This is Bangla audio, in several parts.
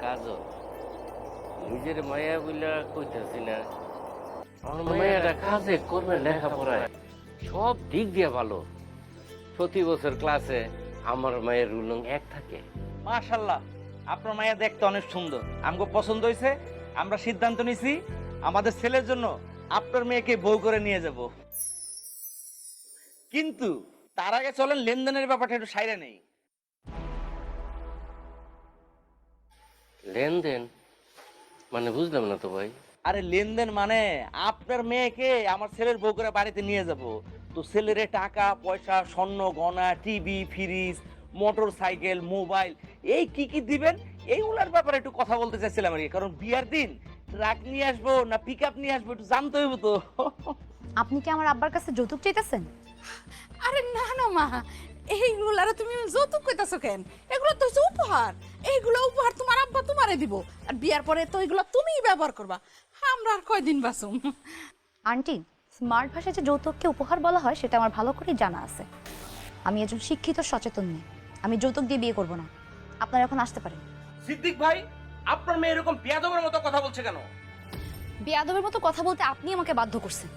কাজল নিজের মায়া বইলা কইতাছি না, আমার মায়াটা কাজে করবে, লেখাপড়ায় সব দিক দিয়ে ভালো। প্রতি বছর ক্লাসে আমার মায়ের রুল নং 1 থাকে। মাশাআল্লাহ, আপনার মায়া দেখতে অনেক সুন্দর, আমগো পছন্দ হয়েছে। আমরা সিদ্ধান্ত নিছি আমাদের ছেলের জন্য আপনার মেয়েকে বউ করে নিয়ে যাব। কিন্তু তার আগে চলেন লেনদেনের ব্যাপারটা একটু সাইরা নেই। লেনদেন মানে বুঝলাম না তো ভাই। আরে লেনদেন মানে আপনার মেয়েকে আমার ছেলের বউ করে বাড়িতে নিয়ে যাব। তো ছেলেরে টাকা পয়সা, স্বর্ণ গয়না, TV, fridge, motor cycle, mobile, এই কি কি দিবেন এইগুলার ব্যাপারে একটু কথা বলতে চাইছিলাম আর কি। কারণ বিয়ার দিন ট্রাক নিয়ে আসবো না পিক আপ নিয়ে আসবো একটু জানতে হইব তো। আপনি কি আমার আব্বার কাছে যৌতুক চাইতেছেন? আরে না না মা, এইগুলো আর তুমি যৌতুক কইতাছো কেন? এগুলো তো হচ্ছে উপহার। এইগুলো উপহার তোমার আব্বা তোমারে দিব, আর বিয়ার পরে তো এগুলো তুমিই ব্যবহার করবা। আমরা আর কয়দিন বাঁচুম। আন্টি, স্মার্ট ভাষায় যে যৌতুককে উপহার বলা হয় সেটা আমার ভালো করেই জানা আছে। আমি একজন শিক্ষিত সচেতন মেয়ে, আমি যৌতুক দিয়ে বিয়ে করব না। আপনারা এখন আসতে পারেন। সিদ্দিক ভাই, আপনার মেয়ে এরকম বেয়াদবের মতো কথা বলছে কেন? বেয়াদবের মতো কথা বলতে আপনি আমাকে বাধ্য করছেন।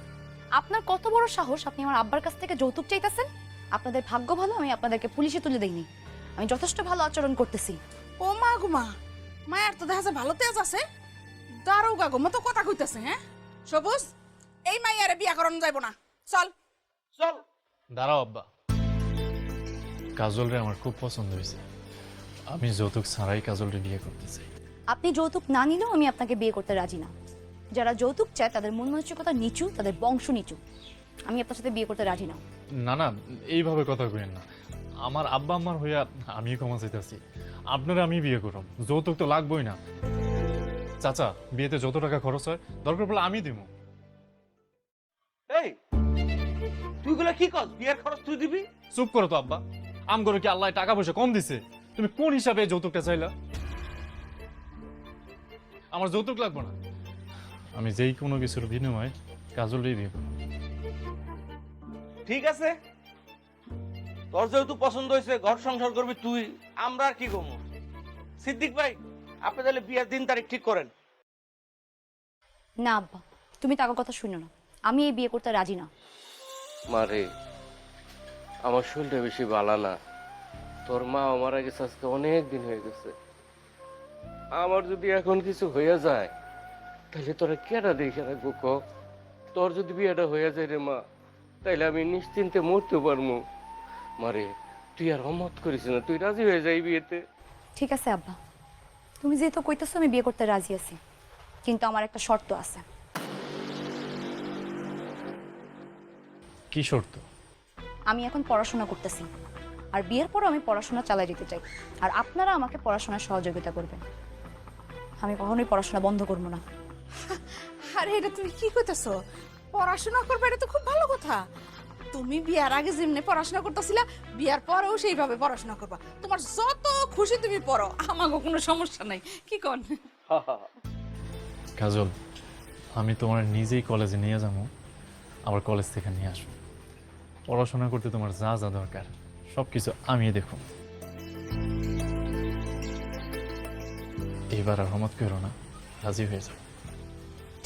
আপনার কত বড় সাহস, আপনি আমার আব্বার কাছ থেকে যৌতুক চাইতেছেন? আপনাদের ভাগ্য ভালো আমি আপনাদেরকে পুলিশে তুলে দেইনি। আমি যথেষ্ট ভালো আচরণ করতেছি। ও মা গো মা, মায়ের তো দেখা যায় ভালো তেজ আছে, দারোগা গো মতো কথা কইতাছে। হ্যাঁ সবুজ, এই মাইয়ারে বিয়া করানো যাইব না, চল চল। দাঁড়াও আব্বা, কাজল রে আমার খুব পছন্দ হয়েছে। আমি যৌতুক ছাড়াই কাজল রে বিয়ে করতে চাই। আপনি যৌতুক না নিলেও আমি আপনাকে বিয়ে করতে রাজি না। যারা যৌতুক চায় তাদের মন মানসিকতা নিচু, তাদের বংশ নিচু। আমি আপনার সাথে বিয়ে করতে রাজি না। না না, এইভাবে কথা কইেন না। আমার আব্বা আম্মার হইয়া আমি ক্ষমা চাইতেছি। আপনারা আমি বিয়ে করব, যৌতুক তো লাগবেই না। চাচা, বিয়েতে যত টাকা খরচ হয় দরকার পড়লে আমি দিব। এই তুই গুলো কি কস? বিয়ের খরচ তুই দিবি? চুপ করো তো আব্বা। আম করে কি আল্লাহ টাকা পয়সা কম দিছে? তুমি কোন হিসাবে এই যৌতুকটা চাইলা? আমার যৌতুক লাগবে না। আমি যেই কোনো কিছুর বিনিময়ে কাজলই বিয়ে করব। ঠিক আছে, তোর যেহেতু পছন্দ হয়েছে, ঘর সংসার করবি তুই, আমরা আর কি করবো। সিদ্দিক ভাই, আপনি তাহলে বিয়ের দিন তারিখ ঠিক করেন। না আব্বা, তুমি তার কথা শুনো না। আমি এই বিয়ে করতে রাজি না। মারে, আমার শরীরটা বেশি ভালো না। তোর মা মারা গেছে আজকে অনেক দিন হয়ে গেছে। আমার যদি এখন কিছু হয়ে যায় তাহলে তোরা কেডা দেখে রাখবো ক? তোর যদি বিয়েটা হয়ে যায় রে মা, তাইলে আমি নিশ্চিন্তে মরতে পারবো। মারে, তুই আর অমত করিস না, তুই রাজি হয়ে যাই বিয়েতে। ঠিক আছে আব্বা, তুমি যেহেতু কইতেছো আমি বিয়ে করতে রাজি আছি, কিন্তু আমার একটা শর্ত আছে। কি শর্ত? আমি এখন পড়াশোনা করতেছি, আর বিয়ের পর আমি পড়াশোনা চালিয়ে যেতে চাই। আর আপনারা আমাকে পড়াশোনার সহযোগিতা করবেন। আমি কখনোই পড়াশোনা বন্ধ করবো না। আরে এটা তুমি কি কইতাছো? পড়াশোনা করবে, এটা তো খুব ভালো কথা। তুমি বিয়ার আগে যেমনি পড়াশোনা করতেছিলা, বিয়ার পরেও সেইভাবে পড়াশোনা করবা। তোমার যত খুশি তুমি পড়ো, আমাকে কোনো সমস্যা নাই। কি কন? কাজল, আমি তোমার নিজেই কলেজে নিয়ে যাবো, আবার কলেজ থেকে নিয়ে আসবো। পড়াশোনা করতে তোমার যা যা দরকার সব কিছু আমি দেখো। এবার আর হমত করো না, রাজি হয়ে যাও।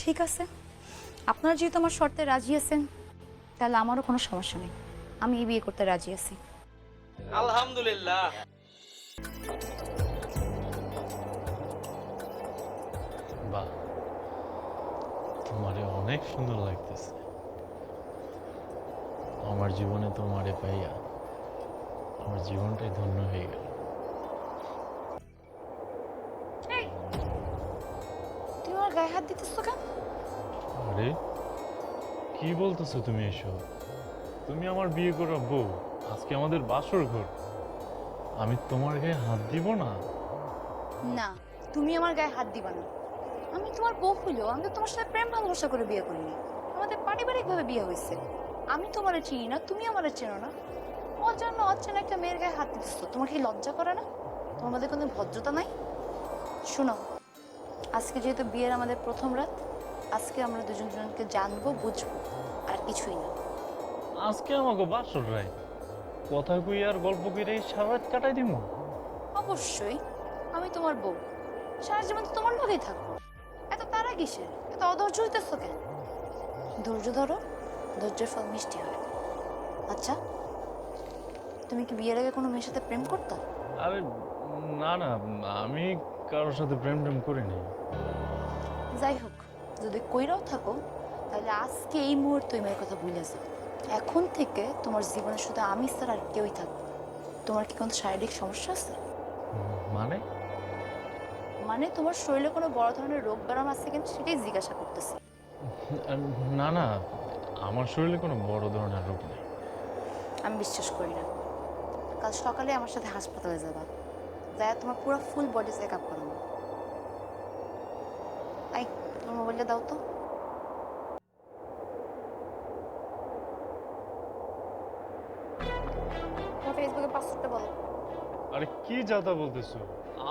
ঠিক আছে, আপনারা যেহেতু আমার শর্তে রাজি আছেন, তাহলে আমারও কোনো সমস্যা নেই। আমি এই বিয়ে করতে রাজি আছি। আলহামদুলিল্লাহ। বাহ, তোমারে অনেক সুন্দর লাগতেছে। আমার জীবনে তোমারে পাইয়া আমার জীবনটাই ধন্য হয়ে গেল। তুমি আমার গায়ে হাত দিতেছো কেন? আরে কি বলতেছো তুমি এসব? তুমি আমার বিয়ে করা বউ, আজকে আমাদের বাসর ঘর, আমি তোমার গায়ে হাত দিব না? না, তুমি আমার গায়ে হাত দিবা না। আমি তোমার বউ হইলেও আমি তো তোমার সাথে প্রেম ভালোবাসা করে বিয়ে করিনি। আমাদের পারিবারিকভাবে বিয়ে হয়েছে। আমি তোমারে চিনি না, তুমি আমারে চেনো না। অজানা অচেনা একটা মেয়ের গায়ে হাত দিতেছো, তোমার কি লজ্জা করে না? তোমার মধ্যে কোনো ভদ্রতা নাই? শোনো, আজকে যেহেতু বিয়ের আমাদের প্রথম রাত, আজকে আমরা দুজন দুজনকে জানবো, বুঝবো, আর কিছুই না। আজকে আমাকে বাসর রাই, কথা কই আর গল্প করে সারা রাত কাটাই দিব? অবশ্যই, আমি তোমার বউ, সারা জীবন তো তোমার লগেই থাকবো। এত তারা কিসের, এত অধৈর্য হইতেছ কেন? ধৈর্য ধরো, ধৈর্যের ফল মিষ্টি হয়। আচ্ছা, তুমি কি বিয়ের আগে কোনো মেয়ের সাথে প্রেম করতা? আরে না না, আমি কারোর সাথে প্রেম টেম করিনি। যাই হোক, যদি কইরাও থাকো তাহলে আজকে এই মুহূর্তে ওই মেয়ের কথা ভুলে যাও। এখন থেকে তোমার জীবনে শুধু আমি ছাড়া আর কেউই থাকবে। তোমার কি কোনো শারীরিক সমস্যা আছে? মানে মানে তোমার শরীরে কোনো বড় ধরনের রোগ ব্যারাম আছে কিনা সেটাই জিজ্ঞাসা করতেছি। না না, আমার শরীরে কোনো বড় ধরনের রোগ নেই। আমি বিশ্বাস করি না। কাল সকালে আমার সাথে হাসপাতালে যাবা, যাই তোমার পুরো ফুল বডি চেক আপ করাবো। আই, তোমার মোবাইলটা দাও তো। তোমার ফেসবুকের পাসওয়ার্ডটা বলো। আরে কি যাতা বলতেছো?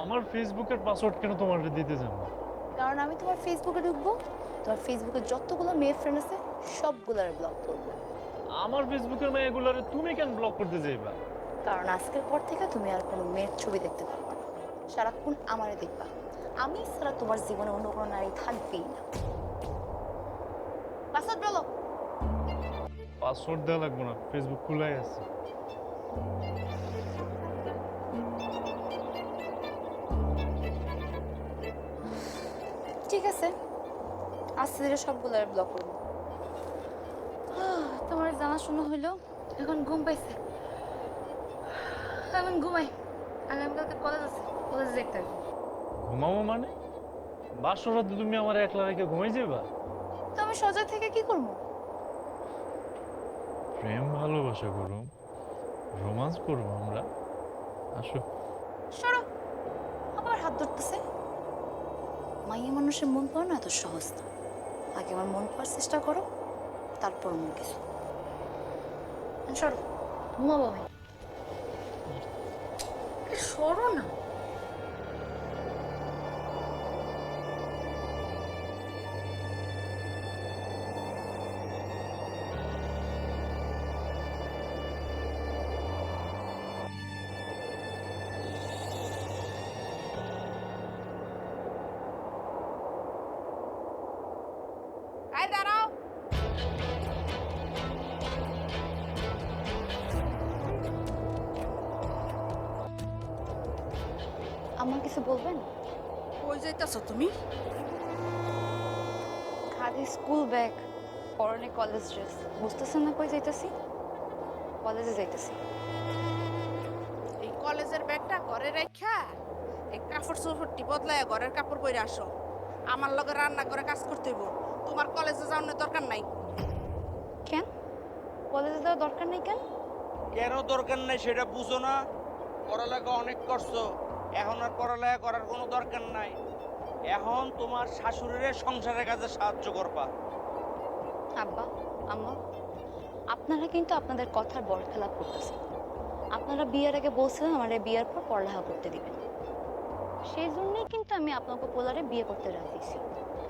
আমার ফেসবুকের পাসওয়ার্ড কেন তোমার দিতে যাব? কারণ আমি তোমার ফেসবুকে ঢুকবো, তোমার ফেসবুকে যতগুলো মেয়ে ফ্রেন্ড আছে সবগুলোর ব্লক করবো। আমার ফেসবুকের মেয়েগুলোরে তুমি কেন ব্লক করতে যাইবা? কারণ আজকের পর থেকে তুমি আর কোনো মেয়ের ছবি দেখতে পারবে না, সারাক্ষণ আমারে দেখবা। আমি ছাড়া তোমার জীবনে অন্য কোনো নারী থাকবেই না। পাসওয়ার্ড বলো। পাসওয়ার্ড দেওয়া লাগবে না, ফেসবুক খোলাই আছে। ঠিক আছে, আজকে থেকে সবগুলো ব্লক করবো। তোমার জানাশোনা হইলো, এখন ঘুম পাইছে, এখন ঘুমাই। আগামীকালকে কলেজ আছে, কলেজে দেখতে হবে। ঘুমাবো মানে? বাসর রাতে তুমি আমার একলা রেখে ঘুমাই যাবা? তো আমি সজাগ থেকে কি করবো? প্রেম ভালোবাসা করুম, রোমান্স করবো আমরা। আসো। সরো, আবার হাত ধরতেছে। মাইয়া মানুষের মন পাওয়া না এত সহজ না। আগে আমার মন পাওয়ার চেষ্টা করো, তারপর অন্য কিছু। সরো, ঘুমাবো আমি। সরো না। আই দাঁড়াও। আমার কিছু বলবেন? কই যাইতাছো তুমি? খাদি স্কুল ব্যাগ, পরনে কলেজ ড্রেস, বুঝতেছেন না কই যাইতেছি? কলেজে যাইতেছি। এই কলেজের ব্যাগটা ঘরে রাখা এই কাপড় চোপড়টি বদলায় ঘরের কাপড় পরে আসো। আমার লগে রান্না করে কাজ করতে হইব। তোমার কলেজে যাওয়ার দরকার নাই। কেন কলেজে যাওয়ার দরকার নেই? কেন কেন দরকার নাই সেটা বুঝো না? পড়ালেখা অনেক করছো, এখন আর পড়ালেখা করার কোনো দরকার নাই। এখন তোমার শাশুড়ির সংসারের কাজে সাহায্য করবা। আব্বা, আম্মা, আপনারা কিন্তু আপনাদের কথার বড় খেলাপ করতেছেন। আপনারা বিয়ের আগে বলছিলেন আমার বিয়ের পর পড়ালেখা করতে দিবেন, সেই জন্যই কিন্তু আমি আপনাকে পোলারে বিয়ে করতে রাজিছি।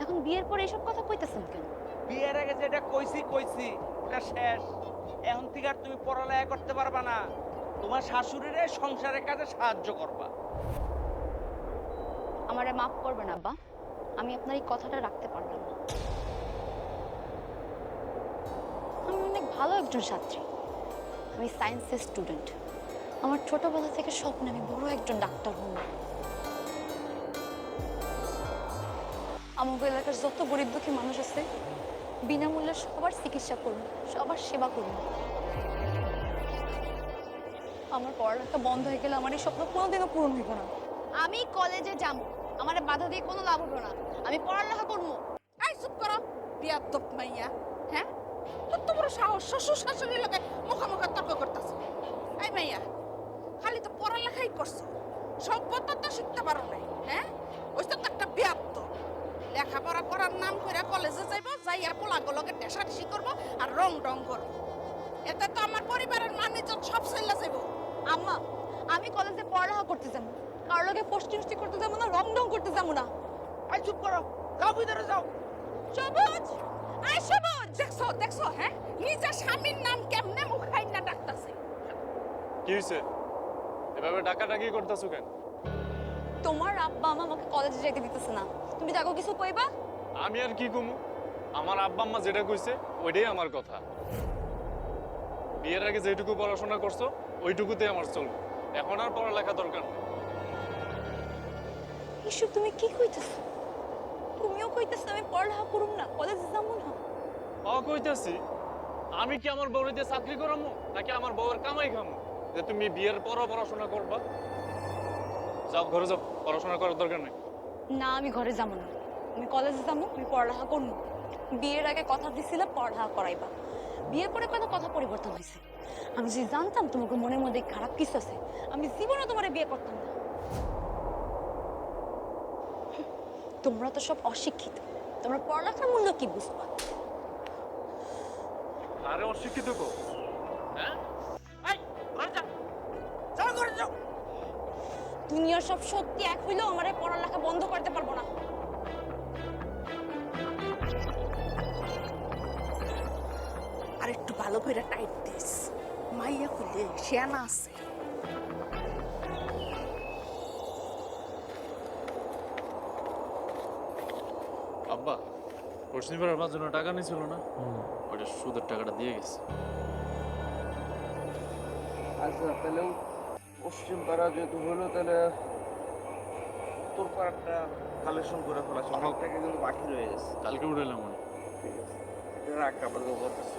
এখন বিয়ের পর এইসব কথা কইতেছেন কেন? বিয়ের আগে যেটা কইছি এটা শেষ। এখন থেকে আর তুমি পড়ালেখা করতে পারবা না, তোমার শাশুড়ির সংসারের কাজে সাহায্য করবা। আমারে মাফ করবেন আব্বা, আমি আপনার এই কথাটা রাখতে পারলাম না। আমি অনেক ভালো একজন ছাত্রী, আমি সায়েন্সের স্টুডেন্ট। আমার ছোটবেলা থেকে স্বপ্ন আমি বড় একজন ডাক্তার হব। আমাদের এলাকার যত গরিব দুঃখী মানুষ আছে বিনামূল্যে সবার চিকিৎসা করুন, সবার সেবা করুন। আমার পড়ালেখা বন্ধ হয়ে গেলে আমার এই স্বপ্ন কোনোদিনও পূরণ হইব না। আমি কলেজে যাবো, আমার বাধা দিয়ে কোনো লাভ হবে না। আমি পড়ালেখা করবো। আই চুপ করো, বিয়াদব মাইয়া। হ্যাঁ, কত বড় সাহস শ্বশুর শাশুড়ির লগে মুখোমুখি তর্ক করতেছে। এই মাইয়া, খালি তো পড়ালেখাই করছো, সভ্যতা তো শিখতে পারো নাই। হ্যাঁ, ওই তো একটা বিয়াদব। লেখাপড়া করার নাম করে কলেজে যাইবো, যাইয়া পোলাগুলোকে টেসাটেসি করবো আর রং ডং করবো। এতে তো আমার পরিবারের মান ইজ্জত সব চলে যাইবো। আম্মা, আমি কলেজে পড়ালেখা করতে যাবো, কারোর লগে পোস্টিং করতে যাবো না, রং ডং করতে যাবো না। আই চুপ করো, যাও ভিতরে যাও। সবুজ, আই সবুজ, দেখছো দেখছো? হ্যাঁ, নিজের স্বামীর নাম কেমনে মুখাই না ডাকতাছে। কি হয়েছে? এভাবে ডাকাডাকি করতেছো কেন? তোমার আব্বা আমা আমাকে কলেজে যেতে দিতেছে না, তুমি তাকে কিছু কইবা? আমি আর কি কমু, আমার আব্বা আম্মা যেটা কইছে ওইটাই আমার কথা। বিয়ের আগে যেটুকু পড়াশোনা করছো ওইটুকুতে আমার চলবে, এখন আর পড়ালেখা দরকার নেই। এসব তুমি কি কইতেছো? তুমিও কইতেছো আমি পড়ালেখা করুম না, কলেজে যাবো না? কইতাছি, আমি কি আমার বউরে দিয়ে চাকরি করামু নাকি আমার বউয়ের কামাই খামু যে তুমি বিয়ের পরও পড়াশোনা করবা? যাও ঘরে যাও, পড়াশোনা করার দরকার নেই। না, আমি ঘরে যাবো না, আমি কলেজে যাবো, আমি পড়ালেখা করবো। বিয়ের আগে কথা দিছিলে পড়ালেখা করাইবা, বিয়ের পরে কোনো কথা পরিবর্তন হয়েছে। আমি যদি জানতাম তোমাকে মনের মধ্যে খারাপ কিছু আছে, আমি জীবনে তোমার বিয়ে করতাম না। তোমরা তো সব অশিক্ষিত, তোমরা পড়ালেখার মূল্য কি বুঝবা? আরে অশিক্ষিত কো, হ্যাঁ? দুনিয়ার সব শক্তি এক হইলেও আমার এই পড়ালেখা বন্ধ করতে পারবো না। আর একটু ভালো করে টাইট দিস, মাইয়া খুলে শেয়ানা আছে। আব্বা পশ্চিমবার আমার জন্য টাকা নিয়েছিল না, ওইটা সুদের টাকাটা দিয়ে গেছে। আচ্ছা তাহলে পশ্চিম পাড়া যেহেতু হলো, তাহলে তোর পাড়াটা কালেকশন করে ফেলা, সব টাকা কিন্তু বাকি রয়ে গেছে। কালকে উঠাইলাম মনে। ঠিক আছে, এটা রাখ, আপাতত করতেছি।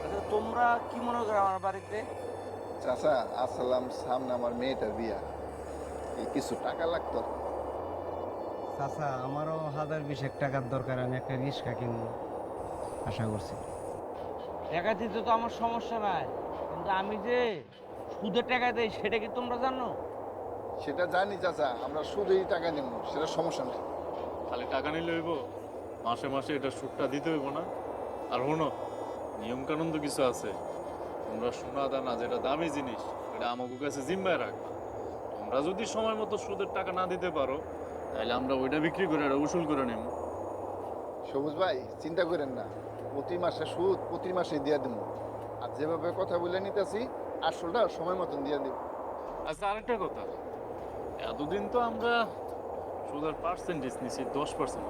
আচ্ছা তোমরা কি মনে করো আমার বাড়িতে? চাচা আসসালাম, সামনে আমার মেয়েটার বিয়া, এই কিছু টাকা লাগতো। চাচা আমারও 1020 টাকার দরকার, আমি একটা রিক্সা কিনবো আশা করছি। টাকা দিতে তো আমার সমস্যা নাই, কিন্তু আমি যে সুদের টাকা দেই সেটা কি তোমরা জানো? সেটা জানি চাচা, আমরা শুধুই টাকা নেব, সেটা সমস্যা নেই। খালি টাকা নিলে হইব, মাসে মাসে এটা সুদটা দিতে হইব না। আর শোনো, নিয়ম কানুন তো কিছু আছে। তোমরা সোনা দানা যেটা দামি জিনিস এটা আমাকে কাছে জিম্মায় রাখবা। তোমরা যদি সময় মতো সুদের টাকা না দিতে পারো তাহলে আমরা ওইটা বিক্রি করে এটা উসুল করে নেব। সবুজ ভাই চিন্তা করেন না, প্রতি মাসে সুদ প্রতি মাসে দিয়ে দেব। আর যেভাবে কথা বলে নিতেছি আসলটা সময় মতন দিয়ে দেব। আচ্ছা আরেকটা কথা, এতদিন তো আমরা সুদের পার্সেন্টেজ নিছি 10%।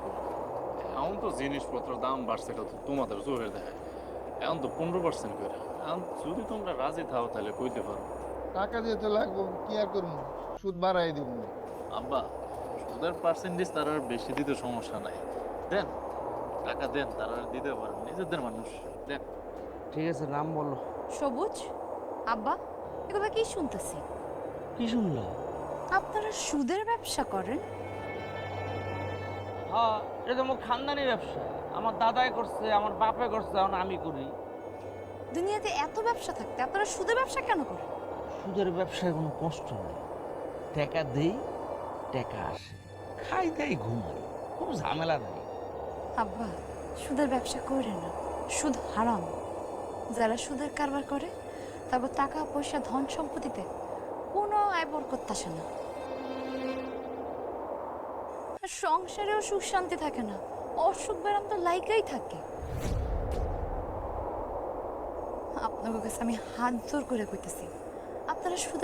এখন তো জিনিসপত্র দাম বাড়ছে, এটা তো তোমাদের জোরের দেখায়। এখন তো 15% করে। এখন যদি তোমরা রাজি থাও তাহলে কইতে পারো। টাকা যেহেতু লাগবো কি আর করবো, সুদ বাড়াই দেব। আব্বা সুদের পার্সেন্টেজ তারা আর বেশি দিতে সমস্যা নাই, দেন টাকা দেন, তারা আর দিতে পারেন, নিজেদের মানুষ দেন। ঠিক আছে, নাম বলো। সবুজ, আব্বা, এগুলো কি শুনতেছি? কি শুনলো? আপনারা সুদের ব্যবসা করেন? হ্যাঁ, এটা তো আমার খানদানি ব্যবসা। আমার দাদাই করছে, আমার বাপে করছে, এখন আমি করি। দুনিয়াতে এত ব্যবসা থাকতে আপনারা সুদের ব্যবসা কেন করেন? সুদের ব্যবসায় কোনো কষ্ট নেই, টাকা দেই টাকা আসে, খাই দেই ঘুমাই, কোনো ঝামেলা নাই। আব্বা, সুদের ব্যবসা করে না, সুদ হারাম। যারা সুদের কারবার করে তারপর টাকা পয়সা ধন সম্পত্তিতে কোনো আয় বরকত আসে না, আর সংসারেও সুখ শান্তি থাকে না, অসুখ ব্যারাম তো লাইকাই থাকে। আপনাদের কাছে আমি হাত জোর করে কইতেছি, আপনারা সুদের